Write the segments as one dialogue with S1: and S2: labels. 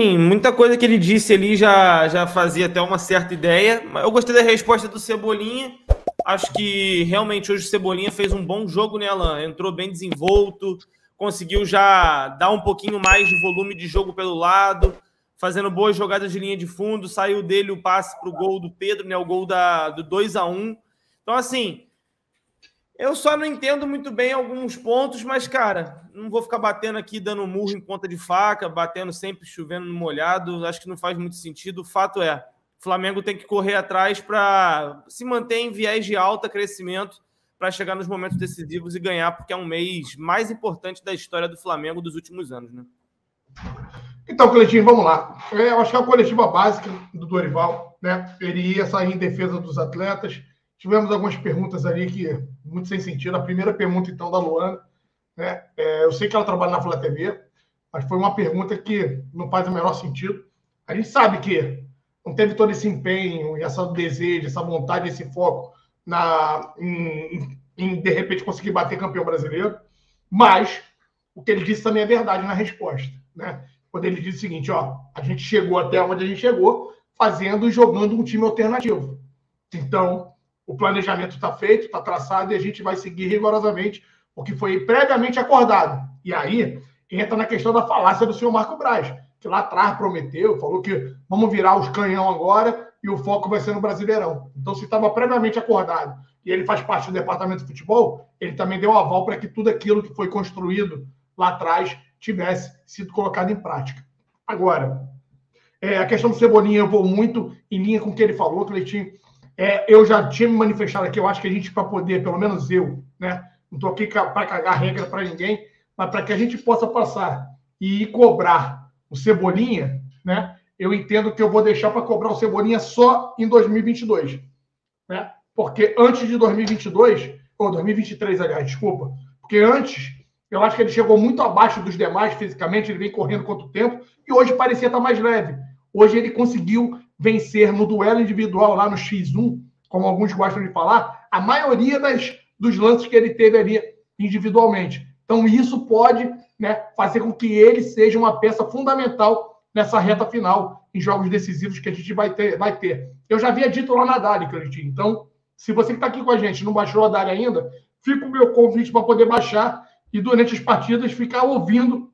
S1: assim, muita coisa que ele disse ali já fazia até uma certa ideia. Eu gostei da resposta do Cebolinha. Acho que realmente hoje o Cebolinha fez um bom jogo, né, Alan? Entrou bem desenvolto, conseguiu já dar um pouquinho mais de volume de jogo pelo lado, fazendo boas jogadas de linha de fundo. Saiu dele o passe para o gol do Pedro, né, o gol do 2-1. Então, assim, eu só não entendo muito bem alguns pontos, mas, cara, não vou ficar batendo aqui, dando murro em ponta de faca, batendo sempre, chovendo no molhado. Acho que não faz muito sentido. O fato é, o Flamengo tem que correr atrás para se manter em viés de alta crescimento para chegar nos momentos decisivos e ganhar, porque é um mês mais importante da história do Flamengo dos últimos anos, né?
S2: Então, Cleitinho, vamos lá. Eu acho que é a coletiva básica do Dorival, né? Ele ia sair em defesa dos atletas. Tivemos algumas perguntas ali que muito sem sentido. A primeira pergunta, então, da Luana, né? Eu sei que ela trabalha na Flá TV, mas foi uma pergunta que não faz o menor sentido. A gente sabe que não teve todo esse empenho, esse desejo, essa vontade, esse foco em de repente, conseguir bater campeão brasileiro, mas o que ele disse também é verdade na resposta, né? Quando ele disse o seguinte, ó, a gente chegou até onde a gente chegou fazendo e jogando um time alternativo. Então, o planejamento está feito, está traçado e a gente vai seguir rigorosamente o que foi previamente acordado. E aí entra na questão da falácia do senhor Marco Braz, que lá atrás prometeu, falou que vamos virar os canhão agora e o foco vai ser no Brasileirão. Então, se estava previamente acordado e ele faz parte do departamento de futebol, ele também deu aval para que tudo aquilo que foi construído lá atrás tivesse sido colocado em prática. Agora, a questão do Cebolinha, eu vou muito em linha com o que ele falou, Cleitinho. Eu já tinha me manifestado aqui, eu acho que a gente, para poder, pelo menos eu, né, não estou aqui para cagar regra para ninguém, mas para que a gente possa passar e cobrar o Cebolinha, né, eu entendo que eu vou deixar para cobrar o Cebolinha só em 2022. Né? Porque antes de 2022, ou 2023, aliás, desculpa, porque antes, eu acho que ele chegou muito abaixo dos demais fisicamente, ele vem correndo quanto tempo, e hoje parecia estar mais leve. Hoje ele conseguiu vencer no duelo individual lá no X1, como alguns gostam de falar, a maioria dos lances que ele teve ali individualmente. Então isso pode, né, fazer com que ele seja uma peça fundamental nessa reta final, em jogos decisivos que a gente vai ter. Eu já havia dito lá na Dali, Cleitinho. Então, se você que está aqui com a gente não baixou a Dali ainda, fica o meu convite para poder baixar e durante as partidas ficar ouvindo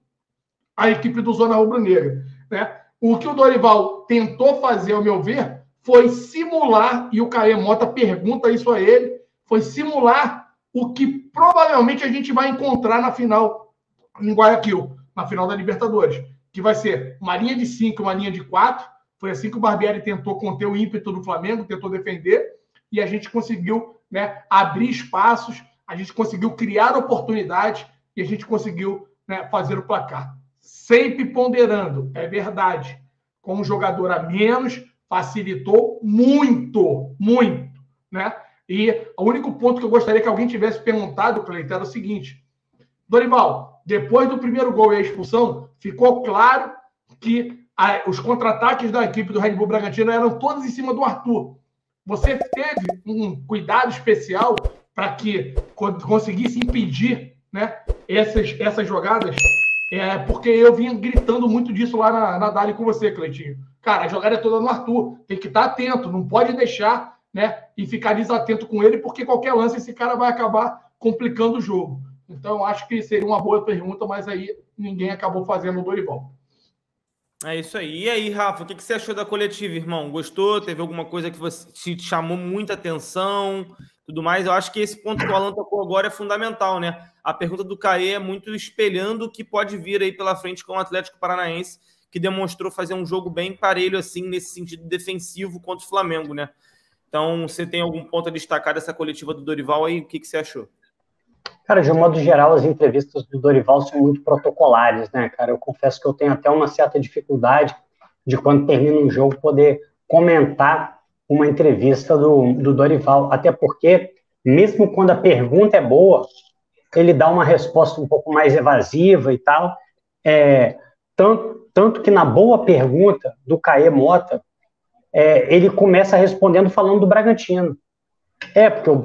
S2: a equipe do Zona Rubro-Negra, né? O que o Dorival tentou fazer, ao meu ver, foi simular, e o Caê Mota pergunta isso a ele, foi simular o que provavelmente a gente vai encontrar na final em Guayaquil, na final da Libertadores, que vai ser uma linha de 5, uma linha de 4. Foi assim que o Barbieri tentou conter o ímpeto do Flamengo, tentou defender, e a gente conseguiu, né, abrir espaços, a gente conseguiu criar oportunidades e a gente conseguiu, né, fazer o placar. Sempre ponderando, é verdade, com um jogador a menos, facilitou muito, muito, né? E o único ponto que eu gostaria que alguém tivesse perguntado, Cleiton, era o seguinte: Dorival, depois do primeiro gol e a expulsão, ficou claro que os contra-ataques da equipe do Red Bull Bragantino eram todos em cima do Arthur. Você teve um cuidado especial para que conseguisse impedir, né, essas jogadas? Porque eu vinha gritando muito disso lá na Dali com você, Cleitinho. Cara, a jogada é toda no Arthur. Tem que estar atento, não pode deixar, né, e ficar desatento com ele, porque qualquer lance esse cara vai acabar complicando o jogo. Então, eu acho que seria uma boa pergunta, mas aí ninguém acabou fazendo o Dorival.
S1: É isso aí. E aí, Rafa, o que você achou da coletiva, irmão? Gostou? Teve alguma coisa que te chamou muita atenção? Tudo mais? Eu acho que esse ponto que o Alan tocou agora é fundamental, né? A pergunta do Caê é muito espelhando o que pode vir aí pela frente com o Atlético Paranaense, que demonstrou fazer um jogo bem parelho, assim, nesse sentido defensivo contra o Flamengo, né? Então, você tem algum ponto a destacar dessa coletiva do Dorival aí? O que você achou?
S3: Cara, de um modo geral, as entrevistas do Dorival são muito protocolares, né, cara? Eu confesso que eu tenho até uma certa dificuldade de, quando termina um jogo, poder comentar uma entrevista do Dorival, até porque, mesmo quando a pergunta é boa, ele dá uma resposta um pouco mais evasiva e tal, tanto que na boa pergunta do Caê Mota, ele começa respondendo falando do Bragantino.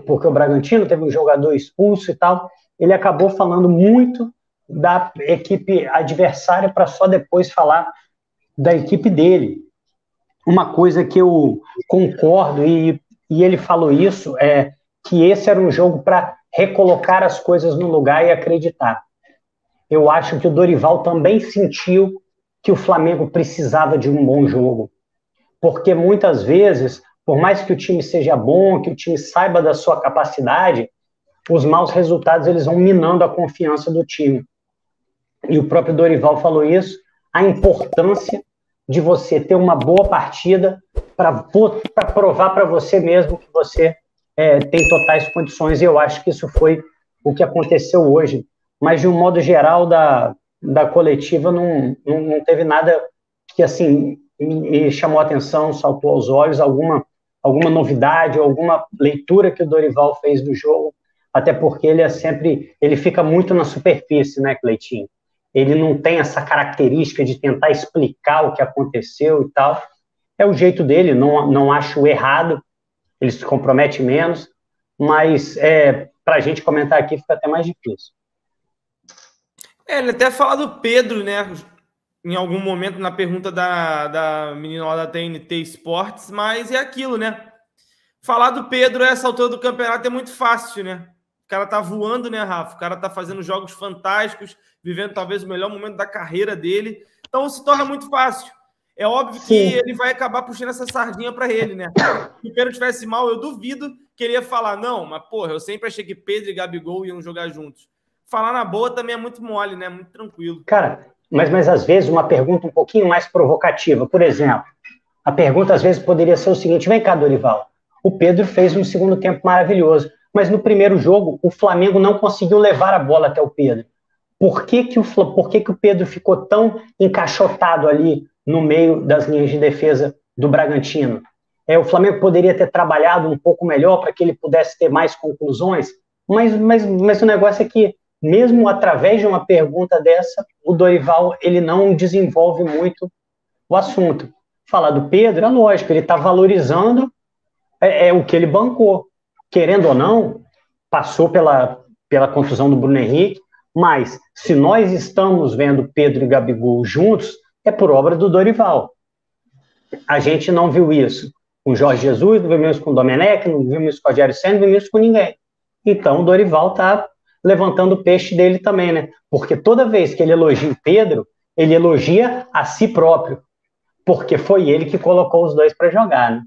S3: Porque o Bragantino teve um jogador expulso e tal, ele acabou falando muito da equipe adversária para só depois falar da equipe dele. Uma coisa que eu concordo, e ele falou isso, é que esse era um jogo para recolocar as coisas no lugar e acreditar. Eu acho que o Dorival também sentiu que o Flamengo precisava de um bom jogo, porque muitas vezes, por mais que o time seja bom, que o time saiba da sua capacidade, os maus resultados eles vão minando a confiança do time. E o próprio Dorival falou isso, a importância de você ter uma boa partida para provar para você mesmo que você tem totais condições, e eu acho que isso foi o que aconteceu hoje. Mas, de um modo geral, da coletiva, não teve nada que, assim, me chamou a atenção, saltou aos olhos, alguma novidade, alguma leitura que o Dorival fez do jogo, até porque ele fica muito na superfície, né, Cleitinho? Ele não tem essa característica de tentar explicar o que aconteceu e tal. É o jeito dele, não acho errado, ele se compromete menos, mas para a gente comentar aqui fica até mais difícil.
S1: Ele até fala do Pedro, né? Em algum momento na pergunta da menina lá da TNT Esportes, mas é aquilo, né? Falar do Pedro a essa altura do campeonato é muito fácil, né? O cara tá voando, né, Rafa? O cara tá fazendo jogos fantásticos, vivendo talvez o melhor momento da carreira dele. Então se torna muito fácil. É óbvio que ele vai acabar puxando essa sardinha para ele, né? Se o Pedro tivesse mal, eu duvido que ele ia falar, não, mas porra, eu sempre achei que Pedro e Gabigol iam jogar juntos. Falar na boa também é muito mole, né? Muito tranquilo.
S3: Cara, mas às vezes uma pergunta um pouquinho mais provocativa. Por exemplo, a pergunta às vezes poderia ser o seguinte: vem cá, Dorival, o Pedro fez um segundo tempo maravilhoso, mas no primeiro jogo o Flamengo não conseguiu levar a bola até o Pedro. Por que o Pedro ficou tão encaixotado ali no meio das linhas de defesa do Bragantino? O Flamengo poderia ter trabalhado um pouco melhor para que ele pudesse ter mais conclusões, mas o negócio é que, mesmo através de uma pergunta dessa, o Dorival ele não desenvolve muito o assunto. Falar do Pedro, é lógico, ele está valorizando o que ele bancou. Querendo ou não, passou pela contusão do Bruno Henrique, mas se nós estamos vendo Pedro e Gabigol juntos, é por obra do Dorival. A gente não viu isso com o Jorge Jesus, não vimos isso com o Domenech, não vimos isso com o Rogério Ceni, não vimos isso com ninguém. Então o Dorival está levantando o peixe dele também, né? Porque toda vez que ele elogia o Pedro, ele elogia a si próprio, porque foi ele que colocou os dois para jogar, né?